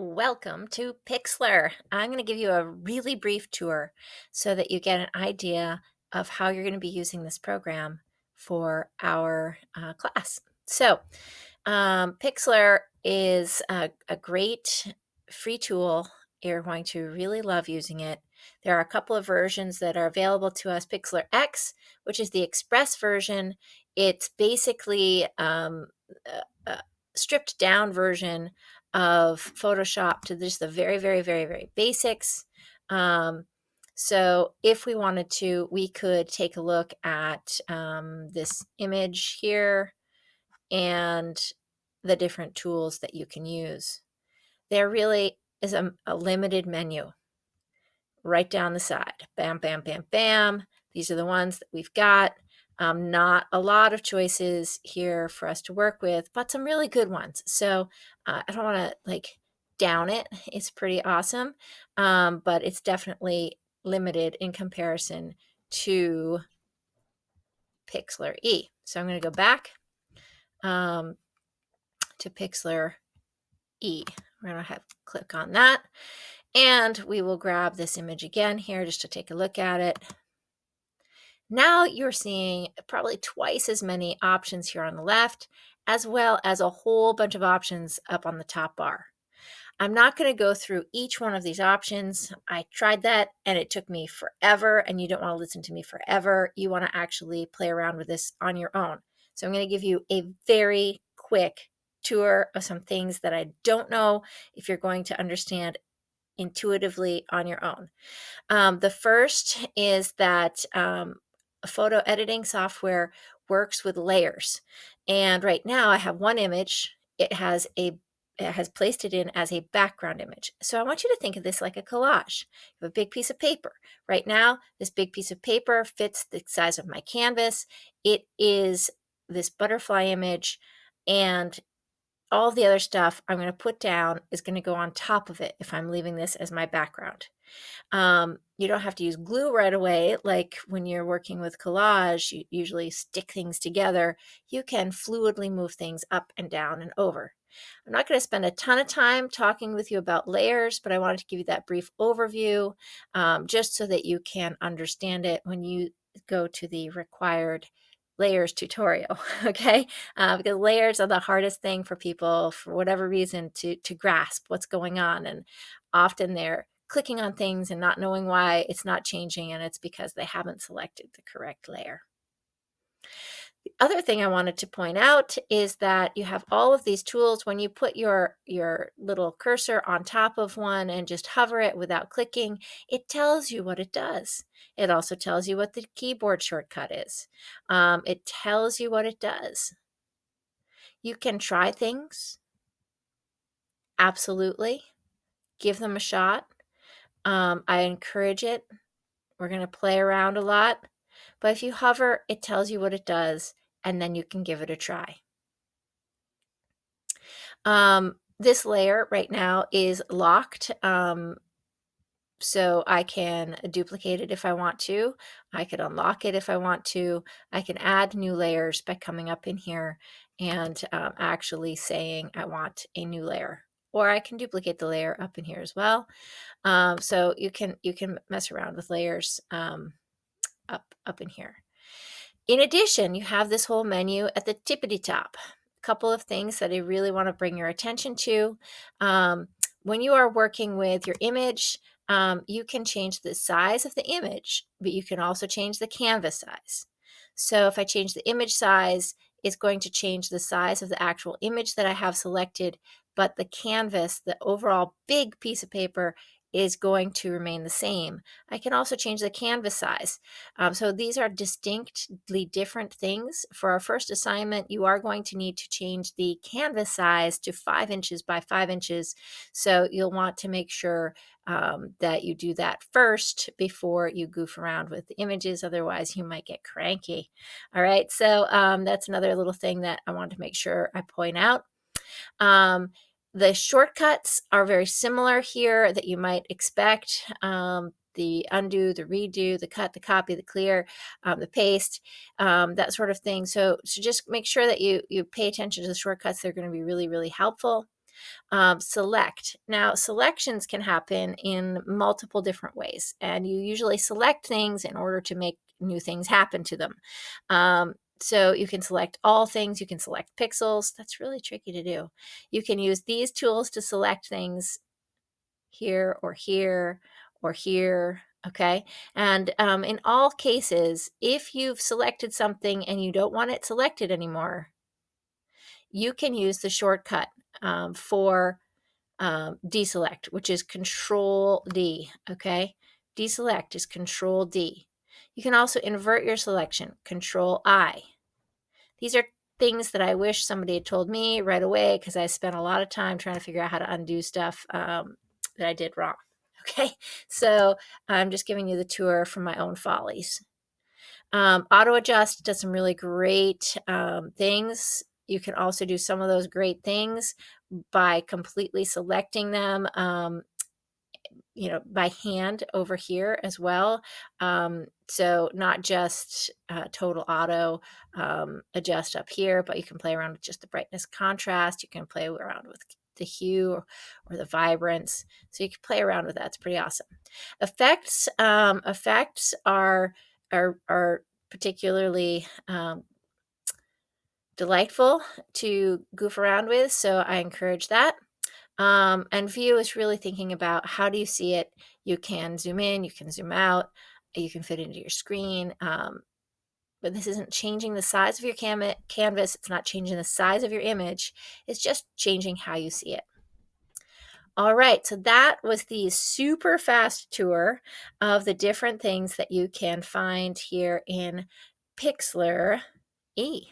Welcome to Pixlr. I'm going to give you a really brief tour so that you get an idea of how you're going to be using this program for our class. Pixlr is a great free tool. You're going to really love using it. There are a couple of versions that are available to us. Pixlr X, which is the Express version. It's basically a stripped down version of Photoshop to just the very, very, very, very basics. Um, so if we wanted to, we could take a look at this image here and the different tools that you can use. There really is a limited menu right down the side. Bam, bam, bam, bam. These are the ones that we've got. Not a lot of choices here for us to work with, but some really good ones. So I don't want to down it. It's pretty awesome, but it's definitely limited in comparison to Pixlr E. So I'm going to go back to Pixlr E. We're going to click on that, and we will grab this image again here just to take a look at it. Now you're seeing probably twice as many options here on the left, as well as a whole bunch of options up on the top bar. I'm not going to go through each one of these options. I tried that and it took me forever, and you don't want to listen to me forever. You want to actually play around with this on your own. So I'm going to give you a very quick tour of some things that I don't know if you're going to understand intuitively on your own. The first is that photo editing software works with layers. And right now I have one image. It has placed it in as a background image. So I want you to think of this like a collage. You have a big piece of paper. Right now, this big piece of paper fits the size of my canvas. It is this butterfly image, and all the other stuff I'm going to put down is going to go on top of it if I'm leaving this as my background. You don't have to use glue right away. Like when you're working with collage, you usually stick things together. You can fluidly move things up and down and over. I'm not going to spend a ton of time talking with you about layers, but I wanted to give you that brief overview just so that you can understand it when you go to the required layers tutorial. Okay, because layers are the hardest thing for people for whatever reason to grasp what's going on, and often they're clicking on things and not knowing why it's not changing, and it's because they haven't selected the correct layer. The other thing I wanted to point out is that you have all of these tools. When you put your little cursor on top of one and just hover it without clicking, it tells you what it does. It also tells you what the keyboard shortcut is. It tells you what it does. You can try things. Absolutely. Give them a shot. I encourage it. We're going to play around a lot. But if you hover, it tells you what it does, and then you can give it a try. This layer right now is locked, so I can duplicate it if I want to. I could unlock it if I want to. I can add new layers by coming up in here and actually saying I want a new layer. Or I can duplicate the layer up in here as well. So you can mess around with layers up in here. In addition, you have this whole menu at the tippity top. A couple of things that I really want to bring your attention to. When you are working with your image, you can change the size of the image, but you can also change the canvas size. So if I change the image size, it's going to change the size of the actual image that I have selected, but the canvas, the overall big piece of paper, is going to remain the same. I can also change the canvas size. So these are distinctly different things. For our first assignment, you are going to need to change the canvas size to 5 inches by 5 inches. So you'll want to make sure that you do that first before you goof around with the images. Otherwise, you might get cranky. All right, so that's another little thing that I wanted to make sure I point out. The shortcuts are very similar here that you might expect. The undo, the redo, the cut, the copy, the clear, the paste, that sort of thing. So just make sure that you pay attention to the shortcuts. They're going to be really, really helpful. Select. Now, selections can happen in multiple different ways, and you usually select things in order to make new things happen to them. So you can select all things, you can select pixels. That's really tricky to do. You can use these tools to select things here or here or here. Okay. And in all cases, if you've selected something and you don't want it selected anymore, you can use the shortcut for deselect, which is Control D. Okay. Deselect is Control D. You can also invert your selection, Control I. These are things that I wish somebody had told me right away, because I spent a lot of time trying to figure out how to undo stuff that I did wrong. Okay, so I'm just giving you the tour from my own follies. Auto adjust does some really great things. You can also do some of those great things by completely selecting them, by hand over here as well. So not just total auto adjust up here, but you can play around with just the brightness, contrast. You can play around with the hue or the vibrance. So you can play around with that. It's pretty awesome. Effects are particularly delightful to goof around with. So I encourage that. And view is really thinking about how do you see it. You can zoom in, you can zoom out, you can fit into your screen. But this isn't changing the size of your canvas. It's not changing the size of your image. It's just changing how you see it. All right, so that was the super fast tour of the different things that you can find here in Pixlr E.